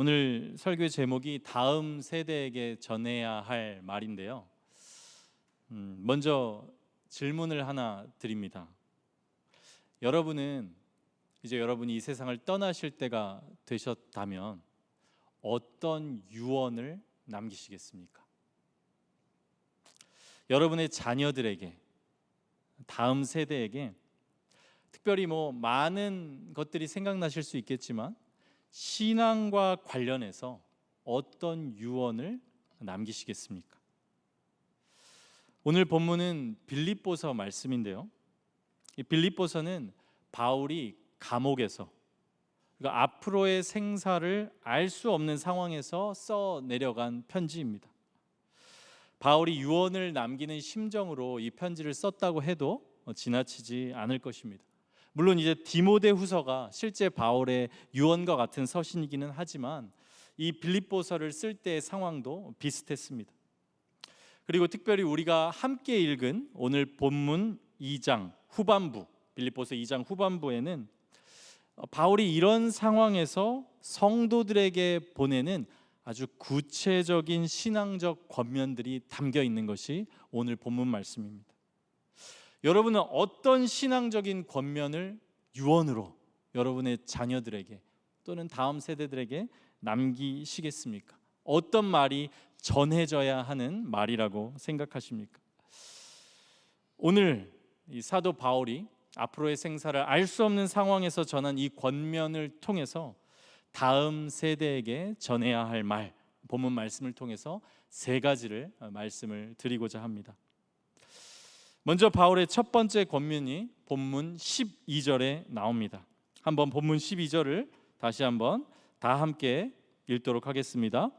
오늘 설교의 제목이 다음 세대에게 전해야 할 말인데요. 먼저 질문을 하나 드립니다. 여러분은 이제 여러분이 이 세상을 떠나실 때가 되셨다면 어떤 유언을 남기시겠습니까? 여러분의 자녀들에게, 다음 세대에게 특별히 많은 것들이 생각나실 수 있겠지만 신앙과 관련해서 어떤 유언을 남기시겠습니까? 오늘 본문은 빌립보서 말씀인데요. 이 빌립보서는 바울이 감옥에서, 그러니까 앞으로의 생사를 알 수 없는 상황에서 써 내려간 편지입니다. 바울이 유언을 남기는 심정으로 이 편지를 썼다고 해도 지나치지 않을 것입니다. 물론 이제 디모데후서가 실제 바울의 유언과 같은 서신이기는 하지만 이 빌립보서를 쓸 때의 상황도 비슷했습니다. 그리고 특별히 우리가 함께 읽은 오늘 본문 2장 후반부, 빌립보서 2장 후반부에는 바울이 이런 상황에서 성도들에게 보내는 아주 구체적인 신앙적 권면들이 담겨 있는 것이 오늘 본문 말씀입니다. 여러분은 어떤 신앙적인 권면을 유언으로 여러분의 자녀들에게 또는 다음 세대들에게 남기시겠습니까? 어떤 말이 전해져야 하는 말이라고 생각하십니까? 오늘 이 사도 바울이 앞으로의 생사를 알 수 없는 상황에서 전한 이 권면을 통해서 다음 세대에게 전해야 할 말, 본문 말씀을 통해서 세 가지를 말씀을 드리고자 합니다. 먼저 바울의 첫 번째 권면이 본문 12절에 나옵니다. 한번 본문 12절을 다시 한번 다 함께 읽도록 하겠습니다.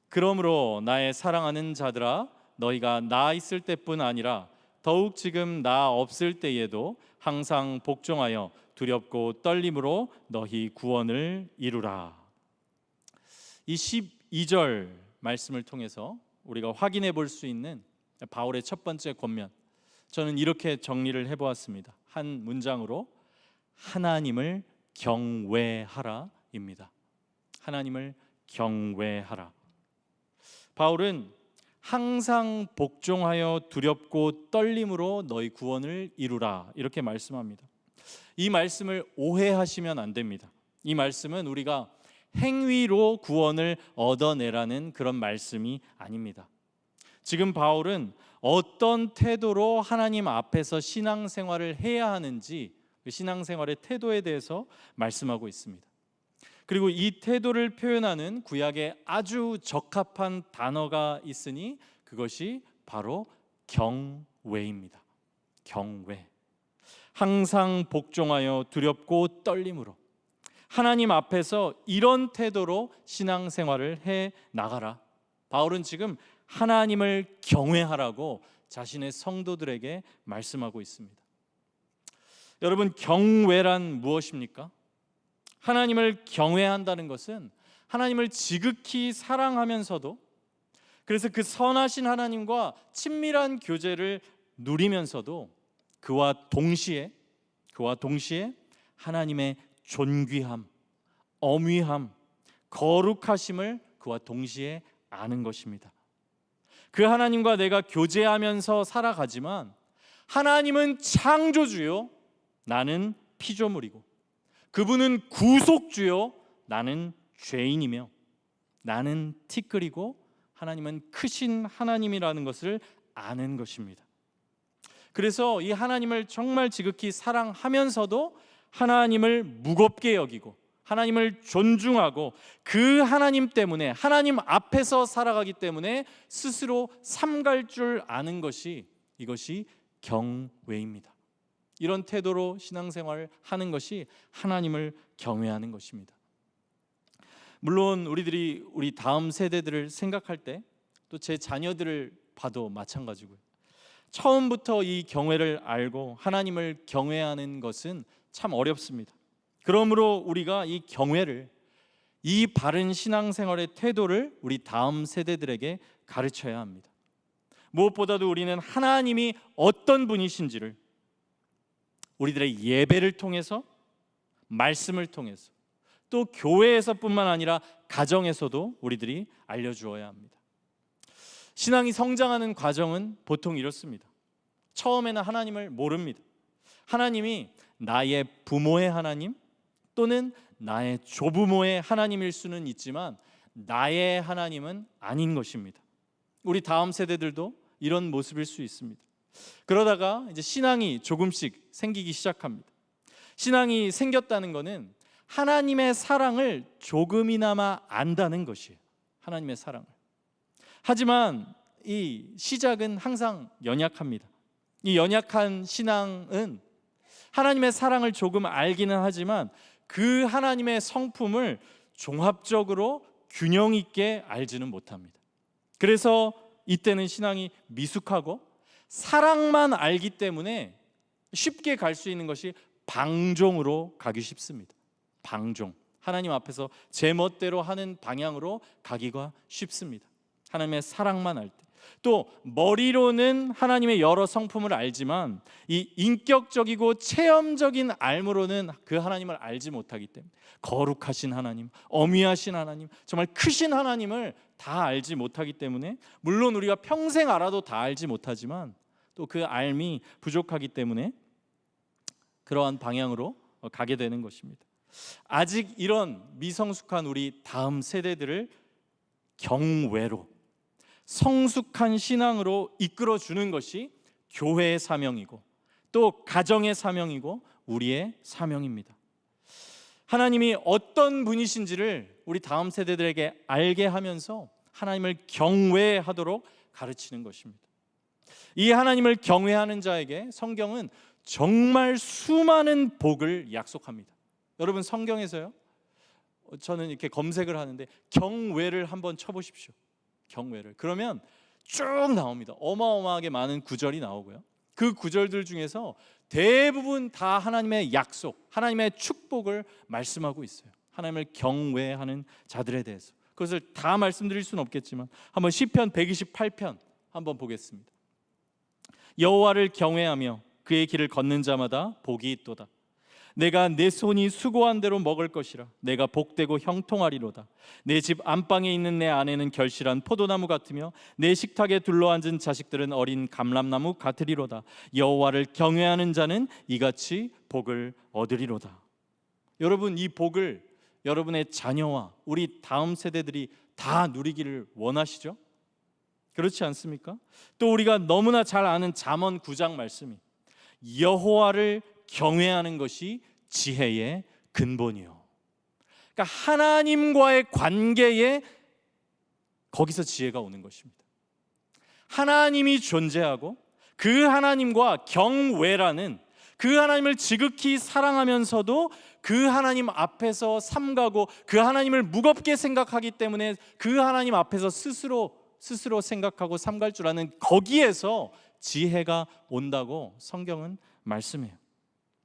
그러므로 나의 사랑하는 자들아, 너희가 나 있을 때뿐 아니라 더욱 지금 나 없을 때에도 항상 복종하여 두렵고 떨림으로 너희 구원을 이루라. 이 12절 말씀을 통해서 우리가 확인해 볼 수 있는 바울의 첫 번째 권면, 저는 이렇게 정리를 해보았습니다. 한 문장으로 하나님을 경외하라입니다. 하나님을 경외하라. 바울은 항상 복종하여 두렵고 떨림으로 너희 구원을 이루라 이렇게 말씀합니다. 이 말씀을 오해하시면 안 됩니다. 이 말씀은 우리가 행위로 구원을 얻어내라는 그런 말씀이 아닙니다. 지금 바울은 어떤 태도로 하나님 앞에서 신앙생활을 해야 하는지 그 신앙생활의 태도에 대해서 말씀하고 있습니다. 그리고 이 태도를 표현하는 구약에 아주 적합한 단어가 있으니 그것이 바로 경외입니다. 경외. 항상 복종하여 두렵고 떨림으로 하나님 앞에서 이런 태도로 신앙생활을 해 나가라. 바울은 지금 하나님을 경외하라고 자신의 성도들에게 말씀하고 있습니다. 여러분, 경외란 무엇입니까? 하나님을 경외한다는 것은 하나님을 지극히 사랑하면서도, 그래서 그 선하신 하나님과 친밀한 교제를 누리면서도 그와 동시에 하나님의 존귀함, 엄위함, 거룩하심을 그와 동시에 아는 것입니다. 그 하나님과 내가 교제하면서 살아가지만 하나님은 창조주요, 나는 피조물이고, 그분은 구속주요, 나는 죄인이며, 나는 티끌이고 하나님은 크신 하나님이라는 것을 아는 것입니다. 그래서 이 하나님을 정말 지극히 사랑하면서도 하나님을 무겁게 여기고 하나님을 존중하고 그 하나님 때문에 하나님 앞에서 살아가기 때문에 스스로 삼갈 줄 아는 것이, 이것이 경외입니다. 이런 태도로 신앙생활을 하는 것이 하나님을 경외하는 것입니다. 물론 우리들이 우리 다음 세대들을 생각할 때 또 제 자녀들을 봐도 마찬가지고요. 처음부터 이 경외를 알고 하나님을 경외하는 것은 참 어렵습니다. 그러므로 우리가 이 경외를, 이 바른 신앙생활의 태도를 우리 다음 세대들에게 가르쳐야 합니다. 무엇보다도 우리는 하나님이 어떤 분이신지를 우리들의 예배를 통해서, 말씀을 통해서, 또 교회에서뿐만 아니라 가정에서도 우리들이 알려주어야 합니다. 신앙이 성장하는 과정은 보통 이렇습니다. 처음에는 하나님을 모릅니다. 하나님이 나의 부모의 하나님 또는 나의 조부모의 하나님일 수는 있지만 나의 하나님은 아닌 것입니다. 우리 다음 세대들도 이런 모습일 수 있습니다. 그러다가 이제 신앙이 조금씩 생기기 시작합니다. 신앙이 생겼다는 것은 하나님의 사랑을 조금이나마 안다는 것이에요. 하나님의 사랑을. 하지만 이 시작은 항상 연약합니다. 이 연약한 신앙은 하나님의 사랑을 조금 알기는 하지만 그 하나님의 성품을 종합적으로 균형 있게 알지는 못합니다. 그래서 이때는 신앙이 미숙하고 사랑만 알기 때문에 쉽게 갈 수 있는 것이 방종으로 가기 쉽습니다. 방종. 하나님 앞에서 제 멋대로 하는 방향으로 가기가 쉽습니다. 하나님의 사랑만 알 때. 또 머리로는 하나님의 여러 성품을 알지만 이 인격적이고 체험적인 알므로는 그 하나님을 알지 못하기 때문에 거룩하신 하나님, 어미하신 하나님, 정말 크신 하나님을 다 알지 못하기 때문에 물론 우리가 평생 알아도 다 알지 못하지만 또 그 알미 부족하기 때문에 그러한 방향으로 가게 되는 것입니다. 아직 이런 미성숙한 우리 다음 세대들을 경외로 성숙한 신앙으로 이끌어주는 것이 교회의 사명이고 또 가정의 사명이고 우리의 사명입니다. 하나님이 어떤 분이신지를 우리 다음 세대들에게 알게 하면서 하나님을 경외하도록 가르치는 것입니다. 이 하나님을 경외하는 자에게 성경은 정말 수많은 복을 약속합니다. 여러분 성경에서요, 저는 이렇게 검색을 하는데 경외를 한번 쳐보십시오. 경외를. 그러면 쭉 나옵니다. 어마어마하게 많은 구절이 나오고요. 그 구절들 중에서 대부분 다 하나님의 약속, 하나님의 축복을 말씀하고 있어요. 하나님을 경외하는 자들에 대해서. 그것을 다 말씀드릴 수는 없겠지만 한번 시편 128편 한번 보겠습니다. 여호와를 경외하며 그의 길을 걷는 자마다 복이 있도다. 내가 내 손이 수고한 대로 먹을 것이라. 내가 복되고 형통하리로다. 내 집 안방에 있는 내 아내는 결실한 포도나무 같으며 내 식탁에 둘러앉은 자식들은 어린 감람나무 같으리로다. 여호와를 경외하는 자는 이같이 복을 얻으리로다. 여러분, 이 복을 여러분의 자녀와 우리 다음 세대들이 다 누리기를 원하시죠? 그렇지 않습니까? 또 우리가 너무나 잘 아는 잠언 9장 말씀이 여호와를 경외하는 것이 지혜의 근본이요. 그러니까 하나님과의 관계에 거기서 지혜가 오는 것입니다. 하나님이 존재하고 그 하나님과 경외라는 그 하나님을 지극히 사랑하면서도 그 하나님 앞에서 삼가고 그 하나님을 무겁게 생각하기 때문에 그 하나님 앞에서 스스로 생각하고 삼갈 줄 아는 거기에서 지혜가 온다고 성경은 말씀해요.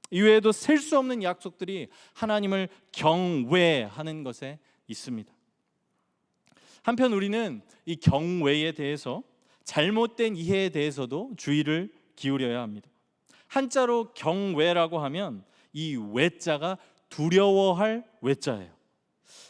이외에도 셀 수 없는 약속들이 하나님을 경외하는 것에 있습니다. 한편 우리는 이 경외에 대해서 잘못된 이해에 대해서도 주의를 기울여야 합니다. 한자로 경외라고 하면 이 외자가 두려워할 외자예요.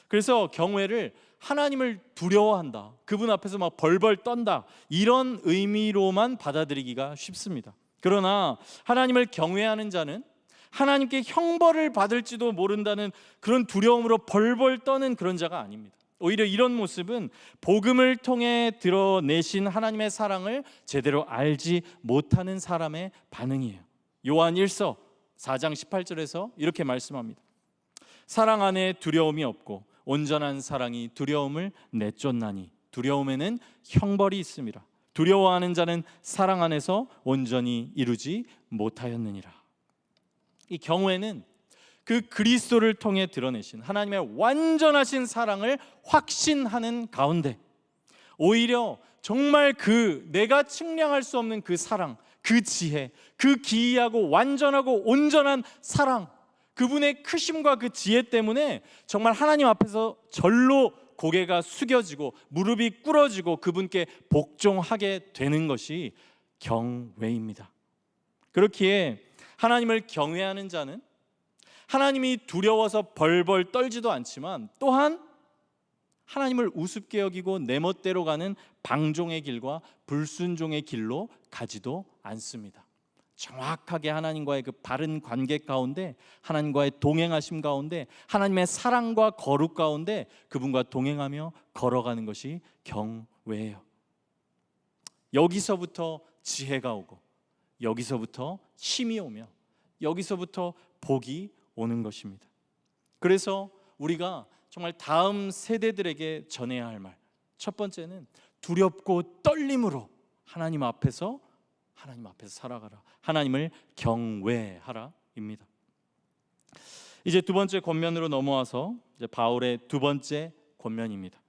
그래서 경외를 하나님을 두려워한다, 그분 앞에서 막 벌벌 떤다, 이런 의미로만 받아들이기가 쉽습니다. 그러나 하나님을 경외하는 자는 하나님께 형벌을 받을지도 모른다는 그런 두려움으로 벌벌 떠는 그런 자가 아닙니다. 오히려 이런 모습은 복음을 통해 드러내신 하나님의 사랑을 제대로 알지 못하는 사람의 반응이에요. 요한 1서 4장 18절에서 이렇게 말씀합니다. 사랑 안에 두려움이 없고 온전한 사랑이 두려움을 내쫓나니 두려움에는 형벌이 있음이라. 두려워하는 자는 사랑 안에서 온전히 이루지 못하였느니라. 이 경외는 그 그리스도를 통해 드러내신 하나님의 완전하신 사랑을 확신하는 가운데 오히려 정말 그 내가 측량할 수 없는 그 사랑, 그 지혜, 그 기이하고 완전하고 온전한 사랑, 그분의 크심과 그 지혜 때문에 정말 하나님 앞에서 절로 고개가 숙여지고 무릎이 꿇어지고 그분께 복종하게 되는 것이 경외입니다. 그렇기에 하나님을 경외하는 자는 하나님이 두려워서 벌벌 떨지도 않지만 또한 하나님을 우습게 여기고 내 멋대로 가는 방종의 길과 불순종의 길로 가지도 않습니다. 정확하게 하나님과의 그 바른 관계 가운데, 하나님과의 동행하심 가운데, 하나님의 사랑과 거룩 가운데 그분과 동행하며 걸어가는 것이 경외예요. 여기서부터 지혜가 오고, 여기서부터 힘이 오며, 여기서부터 복이 오는 것입니다. 그래서 우리가 정말 다음 세대들에게 전해야 할 말, 첫 번째는 두렵고 떨림으로 하나님 앞에서 살아가라. 하나님을 경외하라입니다. 이제 두 번째 권면으로 넘어와서 이제 바울의 두 번째 권면입니다.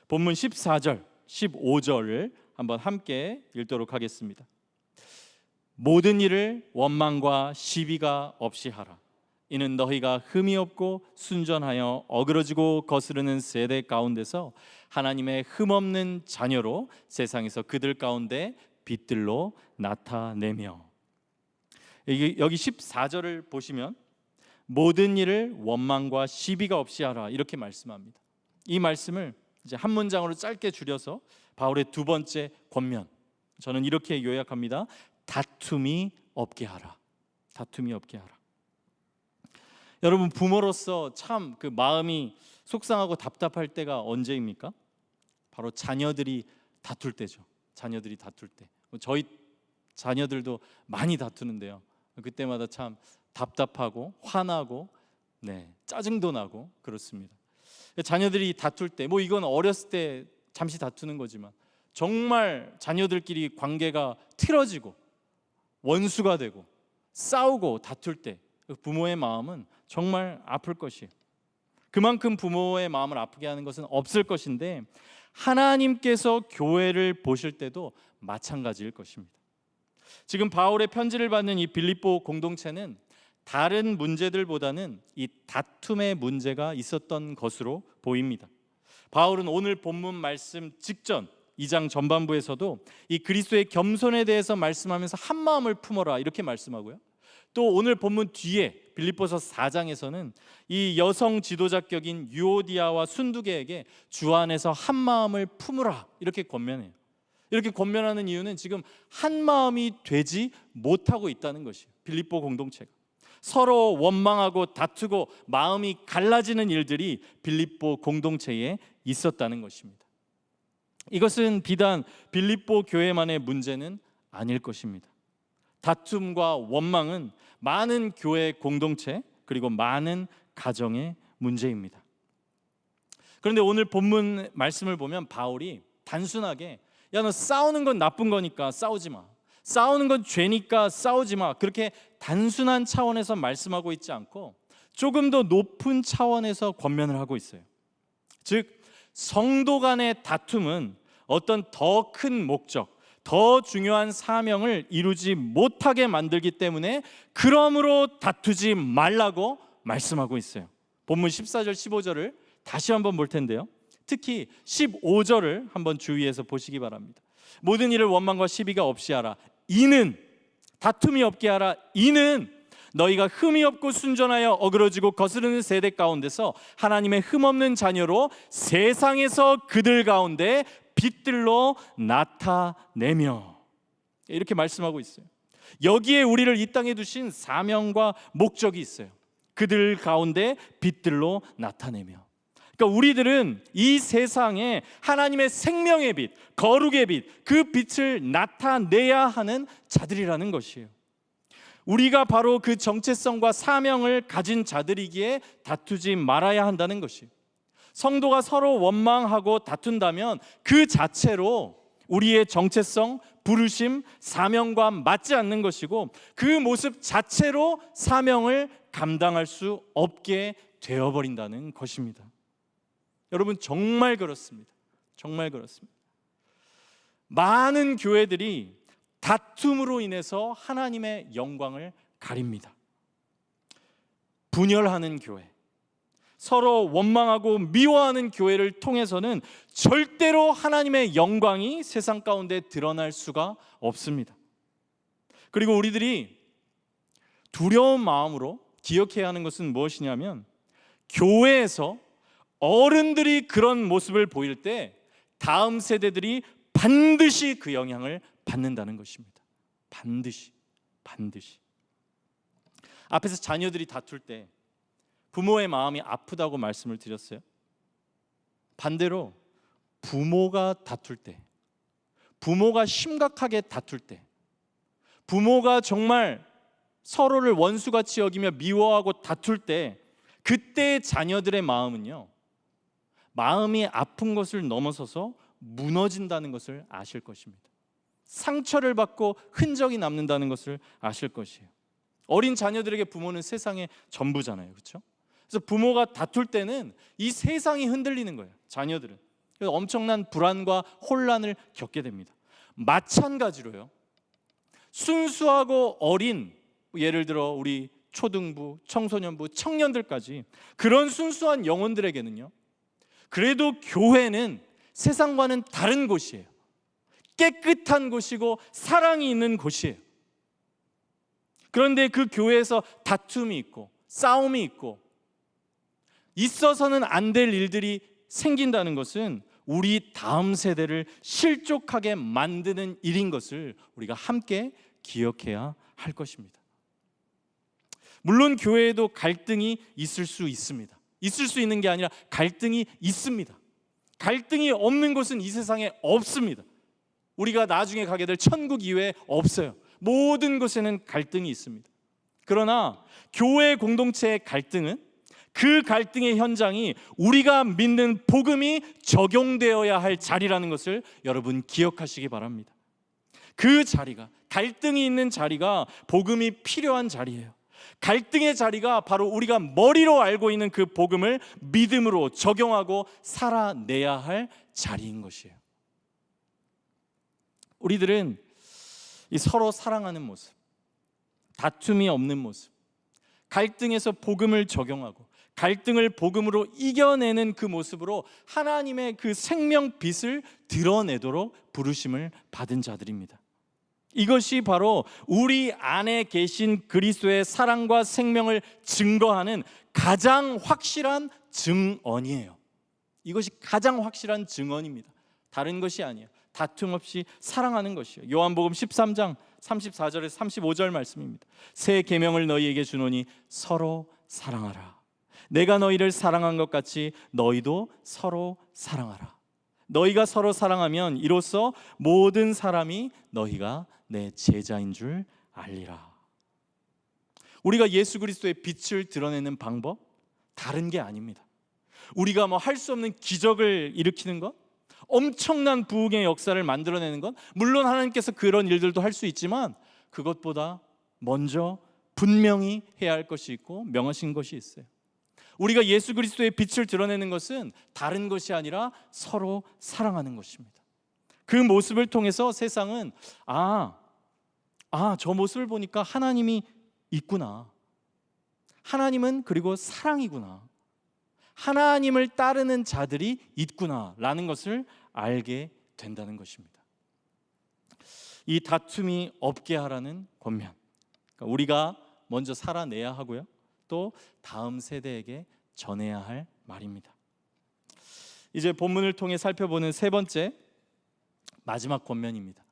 본문 14절, 15절을 한번 함께 읽도록 하겠습니다. 모든 일을 원망과 시비가 없이 하라. 이는 너희가 흠이 없고 순전하여 어그러지고 거스르는 세대 가운데서 하나님의 흠없는 자녀로 세상에서 그들 가운데 빛들로 나타내며. 여기 14절을 보시면 모든 일을 원망과 시비가 없이 하라 이렇게 말씀합니다. 이 말씀을 이제 한 문장으로 짧게 줄여서 바울의 두 번째 권면, 저는 이렇게 요약합니다. 다툼이 없게 하라. 다툼이 없게 하라. 여러분, 부모로서 참 그 마음이 속상하고 답답할 때가 언제입니까? 바로 자녀들이 다툴 때죠. 자녀들이 다툴 때. 저희 자녀들도 많이 다투는데요. 그때마다 참 답답하고 화나고 짜증도 나고 그렇습니다. 자녀들이 다툴 때, 이건 어렸을 때 잠시 다투는 거지만 정말 자녀들끼리 관계가 틀어지고 원수가 되고 싸우고 다툴 때 부모의 마음은 정말 아플 것이에요. 그만큼 부모의 마음을 아프게 하는 것은 없을 것인데 하나님께서 교회를 보실 때도 마찬가지일 것입니다. 지금 바울의 편지를 받는 이 빌립보 공동체는 다른 문제들보다는 이 다툼의 문제가 있었던 것으로 보입니다. 바울은 오늘 본문 말씀 직전 2장 전반부에서도 이 그리스도의 겸손에 대해서 말씀하면서 한 마음을 품어라 이렇게 말씀하고요. 또 오늘 본문 뒤에 빌립보서 4장에서는 이 여성 지도자격인 유오디아와 순두계에게 주 안에서 한 마음을 품으라 이렇게 권면해요. 이렇게 권면하는 이유는 지금 한 마음이 되지 못하고 있다는 것이에요. 빌립보 공동체가 서로 원망하고 다투고 마음이 갈라지는 일들이 빌립보 공동체에 있었다는 것입니다. 이것은 비단 빌립보 교회만의 문제는 아닐 것입니다. 다툼과 원망은 많은 교회 공동체 그리고 많은 가정의 문제입니다. 그런데 오늘 본문 말씀을 보면 바울이 단순하게 야, 너 싸우는 건 나쁜 거니까 싸우지 마, 싸우는 건 죄니까 싸우지 마, 그렇게 단순한 차원에서 말씀하고 있지 않고 조금 더 높은 차원에서 권면을 하고 있어요. 즉 성도 간의 다툼은 어떤 더 큰 목적, 더 중요한 사명을 이루지 못하게 만들기 때문에 그러므로 다투지 말라고 말씀하고 있어요. 본문 14절 15절을 다시 한번 볼 텐데요. 특히 15절을 한번 주의해서 보시기 바랍니다. 모든 일을 원망과 시비가 없이 하라. 이는, 다툼이 없게 하라. 이는 너희가 흠이 없고 순전하여 어그러지고 거스르는 세대 가운데서 하나님의 흠없는 자녀로 세상에서 그들 가운데 빛들로 나타내며, 이렇게 말씀하고 있어요. 여기에 우리를 이 땅에 두신 사명과 목적이 있어요. 그들 가운데 빛들로 나타내며. 그러니까 우리들은 이 세상에 하나님의 생명의 빛, 거룩의 빛, 그 빛을 나타내야 하는 자들이라는 것이에요. 우리가 바로 그 정체성과 사명을 가진 자들이기에 다투지 말아야 한다는 것이에요. 성도가 서로 원망하고 다툰다면 그 자체로 우리의 정체성, 부르심, 사명과 맞지 않는 것이고 그 모습 자체로 사명을 감당할 수 없게 되어버린다는 것입니다. 여러분, 정말 그렇습니다. 정말 그렇습니다. 많은 교회들이 다툼으로 인해서 하나님의 영광을 가립니다. 분열하는 교회, 서로 원망하고 미워하는 교회를 통해서는 절대로 하나님의 영광이 세상 가운데 드러날 수가 없습니다. 그리고 우리들이 두려운 마음으로 기억해야 하는 것은 무엇이냐면, 교회에서 어른들이 그런 모습을 보일 때 다음 세대들이 반드시 그 영향을 받는다는 것입니다. 반드시. 앞에서 자녀들이 다툴 때 부모의 마음이 아프다고 말씀을 드렸어요. 반대로 부모가 다툴 때, 부모가 심각하게 다툴 때, 부모가 정말 서로를 원수같이 여기며 미워하고 다툴 때, 그때의 자녀들의 마음은요, 마음이 아픈 것을 넘어서서 무너진다는 것을 아실 것입니다. 상처를 받고 흔적이 남는다는 것을 아실 것이에요. 어린 자녀들에게 부모는 세상의 전부잖아요, 그렇죠? 그래서 부모가 다툴 때는 이 세상이 흔들리는 거예요. 자녀들은 그래서 엄청난 불안과 혼란을 겪게 됩니다. 마찬가지로요, 순수하고 어린, 예를 들어 우리 초등부, 청소년부, 청년들까지 그런 순수한 영혼들에게는요, 그래도 교회는 세상과는 다른 곳이에요. 깨끗한 곳이고 사랑이 있는 곳이에요. 그런데 그 교회에서 다툼이 있고 싸움이 있고 있어서는 안 될 일들이 생긴다는 것은 우리 다음 세대를 실족하게 만드는 일인 것을 우리가 함께 기억해야 할 것입니다. 물론 교회에도 갈등이 있을 수 있습니다. 있을 수 있는 게 아니라 갈등이 있습니다. 갈등이 없는 곳은 이 세상에 없습니다. 우리가 나중에 가게 될 천국 이외에 없어요. 모든 곳에는 갈등이 있습니다. 그러나 교회 공동체의 갈등은, 그 갈등의 현장이 우리가 믿는 복음이 적용되어야 할 자리라는 것을 여러분 기억하시기 바랍니다. 그 자리가, 갈등이 있는 자리가 복음이 필요한 자리예요. 갈등의 자리가 바로 우리가 머리로 알고 있는 그 복음을 믿음으로 적용하고 살아내야 할 자리인 것이에요. 우리들은 이 서로 사랑하는 모습, 다툼이 없는 모습, 갈등에서 복음을 적용하고 갈등을 복음으로 이겨내는 그 모습으로 하나님의 그 생명 빛을 드러내도록 부르심을 받은 자들입니다. 이것이 바로 우리 안에 계신 그리스도의 사랑과 생명을 증거하는 가장 확실한 증언이에요. 이것이 가장 확실한 증언입니다. 다른 것이 아니에요. 다툼 없이 사랑하는 것이에요. 요한복음 13장 34절에서 35절 말씀입니다. 새 계명을 너희에게 주노니 서로 사랑하라. 내가 너희를 사랑한 것 같이 너희도 서로 사랑하라. 너희가 서로 사랑하면 이로써 모든 사람이 너희가 내 제자인 줄 알리라. 우리가 예수 그리스도의 빛을 드러내는 방법, 다른 게 아닙니다. 우리가 뭐 할 수 없는 기적을 일으키는 것, 엄청난 부흥의 역사를 만들어내는 것, 물론 하나님께서 그런 일들도 할 수 있지만 그것보다 먼저 분명히 해야 할 것이 있고 명하신 것이 있어요. 우리가 예수 그리스도의 빛을 드러내는 것은 다른 것이 아니라 서로 사랑하는 것입니다. 그 모습을 통해서 세상은 저 모습을 보니까 하나님이 있구나, 하나님은 그리고 사랑이구나, 하나님을 따르는 자들이 있구나라는 것을 알게 된다는 것입니다. 이 다툼이 없게 하라는 권면, 그러니까 우리가 먼저 살아내야 하고요, 또 다음 세대에게 전해야 할 말입니다. 이제 본문을 통해 살펴보는 세 번째, 마지막 권면입니다.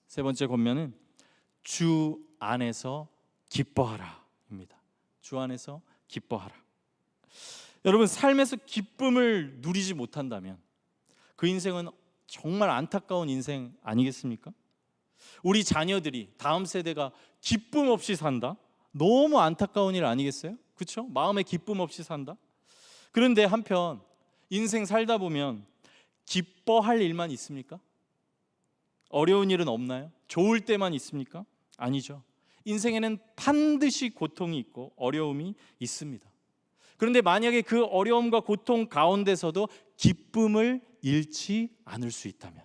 세 번째 권면은 주 안에서 기뻐하라입니다. 주 안에서 기뻐하라. 여러분, 삶에서 기쁨을 누리지 못한다면 그 인생은 정말 안타까운 인생 아니겠습니까? 우리 자녀들이, 다음 세대가 기쁨 없이 산다? 너무 안타까운 일 아니겠어요? 그렇죠? 마음에 기쁨 없이 산다? 그런데 한편 인생 살다 보면 기뻐할 일만 있습니까? 어려운 일은 없나요? 좋을 때만 있습니까? 아니죠. 인생에는 반드시 고통이 있고 어려움이 있습니다. 그런데 만약에 그 어려움과 고통 가운데서도 기쁨을 잃지 않을 수 있다면,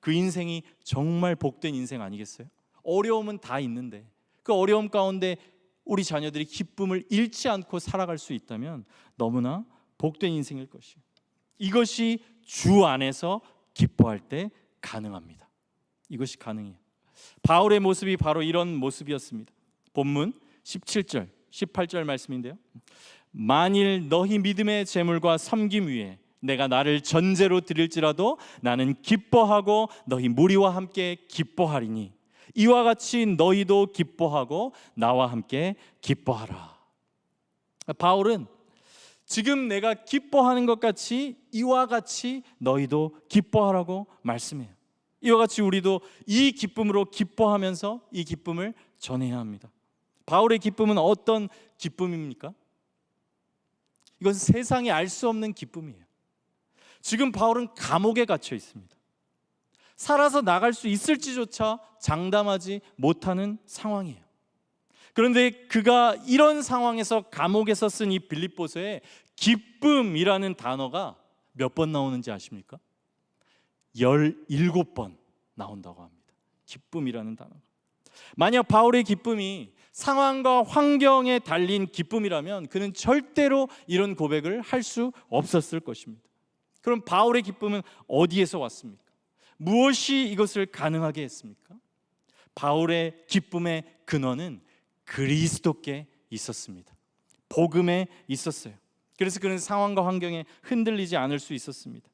그 인생이 정말 복된 인생 아니겠어요? 어려움은 다 있는데 그 어려움 가운데 우리 자녀들이 기쁨을 잃지 않고 살아갈 수 있다면 너무나 복된 인생일 것이에요. 이것이 주 안에서 기뻐할 때 가능합니다. 이것이 가능해요. 바울의 모습이 바로 이런 모습이었습니다. 본문 17절, 18절 말씀인데요. 만일 너희 믿음의 재물과 섬김 위에 내가 나를 전제로 드릴지라도 나는 기뻐하고 너희 무리와 함께 기뻐하리니 이와 같이 너희도 기뻐하고 나와 함께 기뻐하라. 바울은 지금 내가 기뻐하는 것 같이 이와 같이 너희도 기뻐하라고 말씀해요. 이와 같이 우리도 이 기쁨으로 기뻐하면서 이 기쁨을 전해야 합니다. 바울의 기쁨은 어떤 기쁨입니까? 이건 세상이 알 수 없는 기쁨이에요. 지금 바울은 감옥에 갇혀 있습니다. 살아서 나갈 수 있을지조차 장담하지 못하는 상황이에요. 그런데 그가 이런 상황에서 감옥에서 쓴 이 빌립보서에 기쁨이라는 단어가 몇 번 나오는지 아십니까? 17번 나온다고 합니다. 기쁨이라는 단어가. 만약 바울의 기쁨이 상황과 환경에 달린 기쁨이라면 그는 절대로 이런 고백을 할 수 없었을 것입니다. 그럼 바울의 기쁨은 어디에서 왔습니까? 무엇이 이것을 가능하게 했습니까? 바울의 기쁨의 근원은 그리스도께 있었습니다. 복음에 있었어요. 그래서 그는 상황과 환경에 흔들리지 않을 수 있었습니다.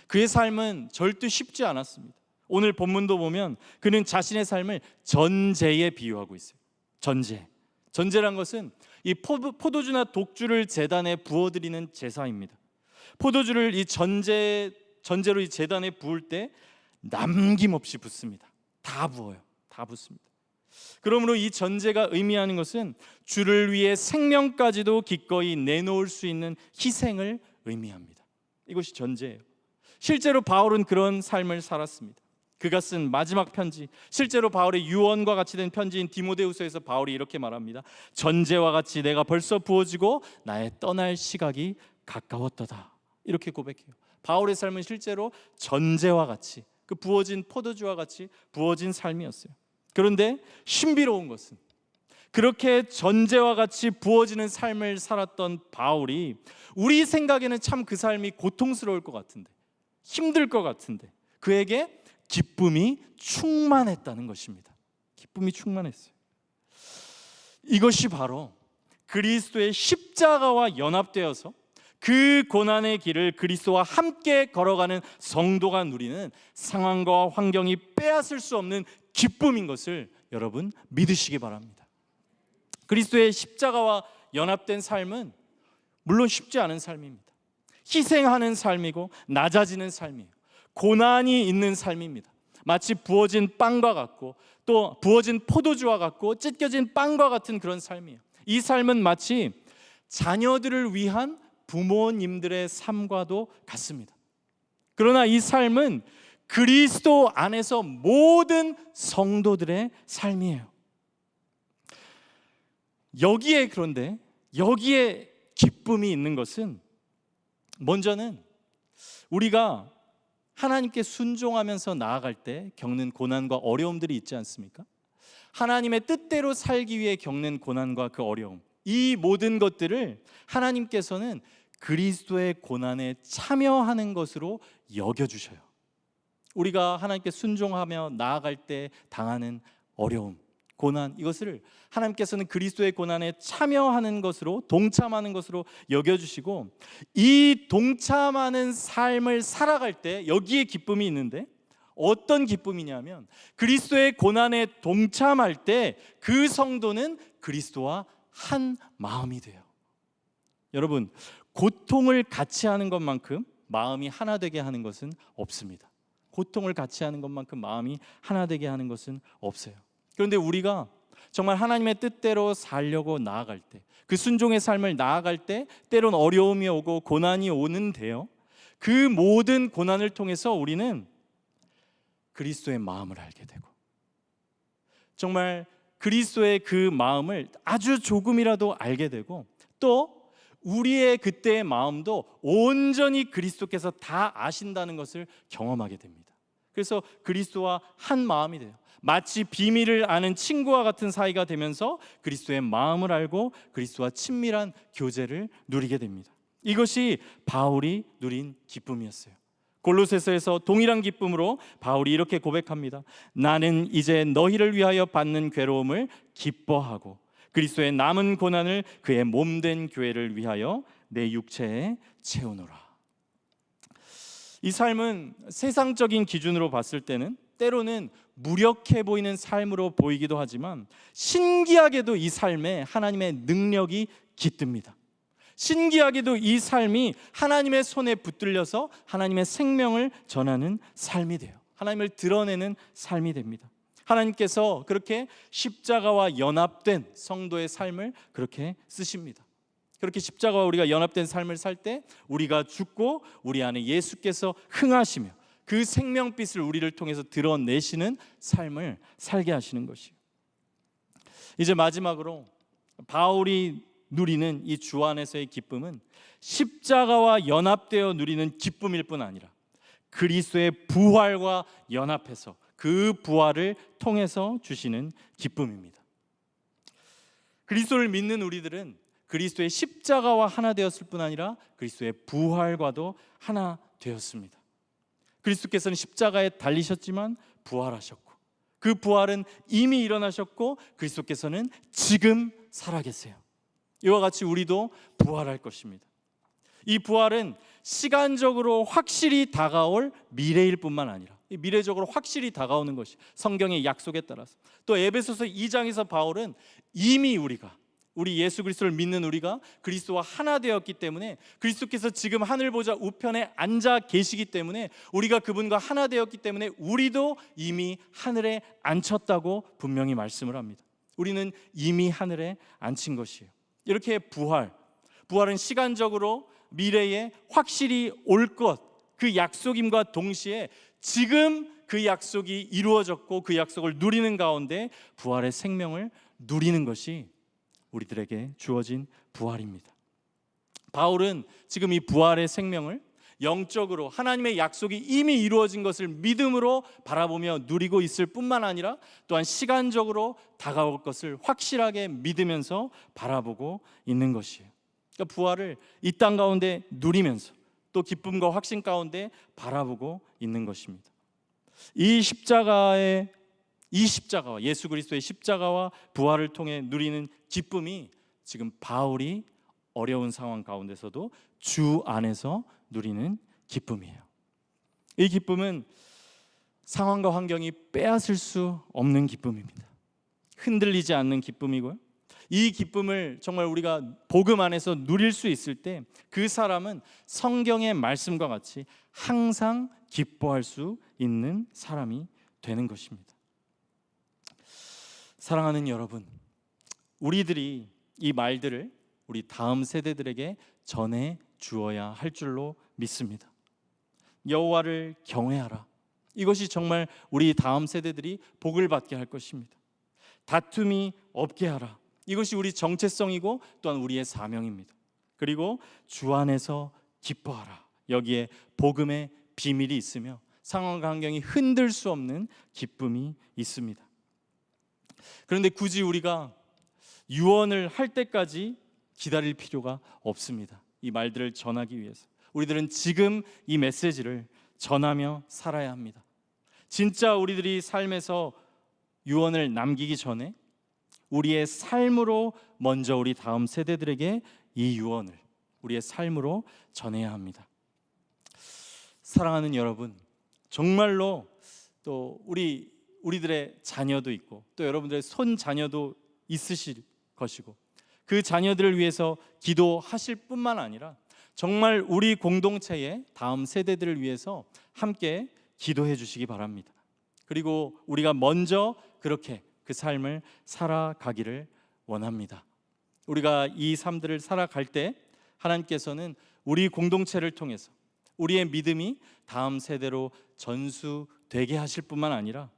그의 삶은 절대 쉽지 않았습니다. 오늘 본문도 보면 그는 자신의 삶을 전제에 비유하고 있어요. 전제란 것은 이 포도주나 독주를 제단에 부어드리는 제사입니다. 포도주를 이 전제로 이 제단에 부을 때 남김없이 붓습니다. 다 부어요. 다 붓습니다. 그러므로 이 전제가 의미하는 것은 주를 위해 생명까지도 기꺼이 내놓을 수 있는 희생을 의미합니다. 이것이 전제예요. 실제로 바울은 그런 삶을 살았습니다. 그가 쓴 마지막 편지, 실제로 바울의 유언과 같이 된 편지인 디모데후서에서 바울이 이렇게 말합니다. 전제와 같이 내가 벌써 부어지고 나의 떠날 시각이 가까웠도다. 이렇게 고백해요. 바울의 삶은 실제로 전제와 같이, 그 부어진 포도주와 같이 부어진 삶이었어요. 그런데 신비로운 것은 그렇게 전제와 같이 부어지는 삶을 살았던 바울이 우리 생각에는 참 그 삶이 고통스러울 것 같은데, 힘들 것 같은데 그에게 기쁨이 충만했다는 것입니다. 기쁨이 충만했어요. 이것이 바로 그리스도의 십자가와 연합되어서 그 고난의 길을 그리스도와 함께 걸어가는 성도가 누리는 상황과 환경이 빼앗을 수 없는 기쁨인 것을 여러분 믿으시기 바랍니다. 그리스도의 십자가와 연합된 삶은 물론 쉽지 않은 삶입니다. 희생하는 삶이고 낮아지는 삶이에요. 고난이 있는 삶입니다. 마치 부어진 빵과 같고 또 부어진 포도주와 같고 찢겨진 빵과 같은 그런 삶이에요. 이 삶은 마치 자녀들을 위한 부모님들의 삶과도 같습니다. 그러나 이 삶은 그리스도 안에서 모든 성도들의 삶이에요. 그런데 여기에 기쁨이 있는 것은 먼저는 우리가 하나님께 순종하면서 나아갈 때 겪는 고난과 어려움들이 있지 않습니까? 하나님의 뜻대로 살기 위해 겪는 고난과 그 어려움, 이 모든 것들을 하나님께서는 그리스도의 고난에 참여하는 것으로 여겨주셔요. 우리가 하나님께 순종하며 나아갈 때 당하는 어려움, 고난, 이것을 하나님께서는 그리스도의 고난에 참여하는 것으로, 동참하는 것으로 여겨주시고, 이 동참하는 삶을 살아갈 때 여기에 기쁨이 있는데, 어떤 기쁨이냐면 그리스도의 고난에 동참할 때 그 성도는 그리스도와 한 마음이 돼요. 여러분, 고통을 같이 하는 것만큼 마음이 하나 되게 하는 것은 없습니다. 고통을 같이 하는 것만큼 마음이 하나 되게 하는 것은 없어요. 그런데 우리가 정말 하나님의 뜻대로 살려고 나아갈 때, 그 순종의 삶을 나아갈 때 때론 어려움이 오고 고난이 오는데요, 그 모든 고난을 통해서 우리는 그리스도의 마음을 알게 되고, 정말 그리스도의 그 마음을 아주 조금이라도 알게 되고, 또 우리의 그때의 마음도 온전히 그리스도께서 다 아신다는 것을 경험하게 됩니다. 그래서 그리스도와 한 마음이 돼요. 마치 비밀을 아는 친구와 같은 사이가 되면서 그리스도의 마음을 알고 그리스도와 친밀한 교제를 누리게 됩니다. 이것이 바울이 누린 기쁨이었어요. 골로새서에서 동일한 기쁨으로 바울이 이렇게 고백합니다. 나는 이제 너희를 위하여 받는 괴로움을 기뻐하고 그리스도의 남은 고난을 그의 몸된 교회를 위하여 내 육체에 채우노라. 이 삶은 세상적인 기준으로 봤을 때는 때로는 무력해 보이는 삶으로 보이기도 하지만 신기하게도 이 삶에 하나님의 능력이 깃듭니다. 신기하게도 이 삶이 하나님의 손에 붙들려서 하나님의 생명을 전하는 삶이 돼요. 하나님을 드러내는 삶이 됩니다. 하나님께서 그렇게 십자가와 연합된 성도의 삶을 그렇게 쓰십니다. 그렇게 십자가와 우리가 연합된 삶을 살 때 우리가 죽고 우리 안에 예수께서 흥하시며 그 생명빛을 우리를 통해서 드러내시는 삶을 살게 하시는 것이에요. 이제 마지막으로 바울이 누리는 이 주 안에서의 기쁨은 십자가와 연합되어 누리는 기쁨일 뿐 아니라 그리스도의 부활과 연합해서 그 부활을 통해서 주시는 기쁨입니다. 그리스도를 믿는 우리들은 그리스도의 십자가와 하나 되었을 뿐 아니라 그리스도의 부활과도 하나 되었습니다. 그리스도께서는 십자가에 달리셨지만 부활하셨고 그 부활은 이미 일어나셨고 그리스도께서는 지금 살아계세요. 이와 같이 우리도 부활할 것입니다. 이 부활은 시간적으로 확실히 다가올 미래일 뿐만 아니라 미래적으로 확실히 다가오는 것이 성경의 약속에 따라서 또 에베소서 2장에서 바울은 이미 우리 예수 그리스도를 믿는 우리가 그리스도와 하나 되었기 때문에 그리스도께서 지금 하늘 보좌 우편에 앉아 계시기 때문에 우리가 그분과 하나 되었기 때문에 우리도 이미 하늘에 앉혔다고 분명히 말씀을 합니다. 우리는 이미 하늘에 앉힌 것이에요. 이렇게 부활은 시간적으로 미래에 확실히 올 것, 그 약속임과 동시에 지금 그 약속이 이루어졌고 그 약속을 누리는 가운데 부활의 생명을 누리는 것이 우리들에게 주어진 부활입니다. 바울은 지금 이 부활의 생명을 영적으로 하나님의 약속이 이미 이루어진 것을 믿음으로 바라보며 누리고 있을 뿐만 아니라 또한 시간적으로 다가올 것을 확실하게 믿으면서 바라보고 있는 것이에요. 그러니까 부활을 이 땅 가운데 누리면서 또 기쁨과 확신 가운데 바라보고 있는 것입니다. 이 십자가와 예수 그리스도의 십자가와 부활을 통해 누리는 기쁨이 지금 바울이 어려운 상황 가운데서도 주 안에서 누리는 기쁨이에요. 이 기쁨은 상황과 환경이 빼앗을 수 없는 기쁨입니다. 흔들리지 않는 기쁨이고요. 이 기쁨을 정말 우리가 복음 안에서 누릴 수 있을 때 그 사람은 성경의 말씀과 같이 항상 기뻐할 수 있는 사람이 되는 것입니다. 사랑하는 여러분, 우리들이 이 말들을 우리 다음 세대들에게 전해 주어야 할 줄로 믿습니다. 여호와를 경외하라. 이것이 정말 우리 다음 세대들이 복을 받게 할 것입니다. 다툼이 없게 하라. 이것이 우리 정체성이고 또한 우리의 사명입니다. 그리고 주 안에서 기뻐하라. 여기에 복음의 비밀이 있으며 상황과 환경이 흔들 수 없는 기쁨이 있습니다. 그런데 굳이 우리가 유언을 할 때까지 기다릴 필요가 없습니다. 이 말들을 전하기 위해서 우리들은 지금 이 메시지를 전하며 살아야 합니다. 진짜 우리들이 삶에서 유언을 남기기 전에 우리의 삶으로 먼저 우리 다음 세대들에게 이 유언을 우리의 삶으로 전해야 합니다. 사랑하는 여러분, 정말로 또 우리들의 자녀도 있고 또 여러분들의 손자녀도 있으실 것이고 그 자녀들을 위해서 기도하실 뿐만 아니라 정말 우리 공동체의 다음 세대들을 위해서 함께 기도해 주시기 바랍니다. 그리고 우리가 먼저 그렇게 그 삶을 살아가기를 원합니다. 우리가 이 삶들을 살아갈 때 하나님께서는 우리 공동체를 통해서 우리의 믿음이 다음 세대로 전수되게 하실 뿐만 아니라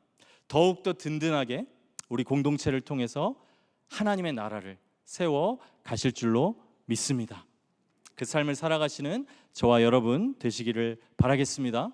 더욱더 든든하게 우리 공동체를 통해서 하나님의 나라를 세워 가실 줄로 믿습니다. 그 삶을 살아가시는 저와 여러분 되시기를 바라겠습니다.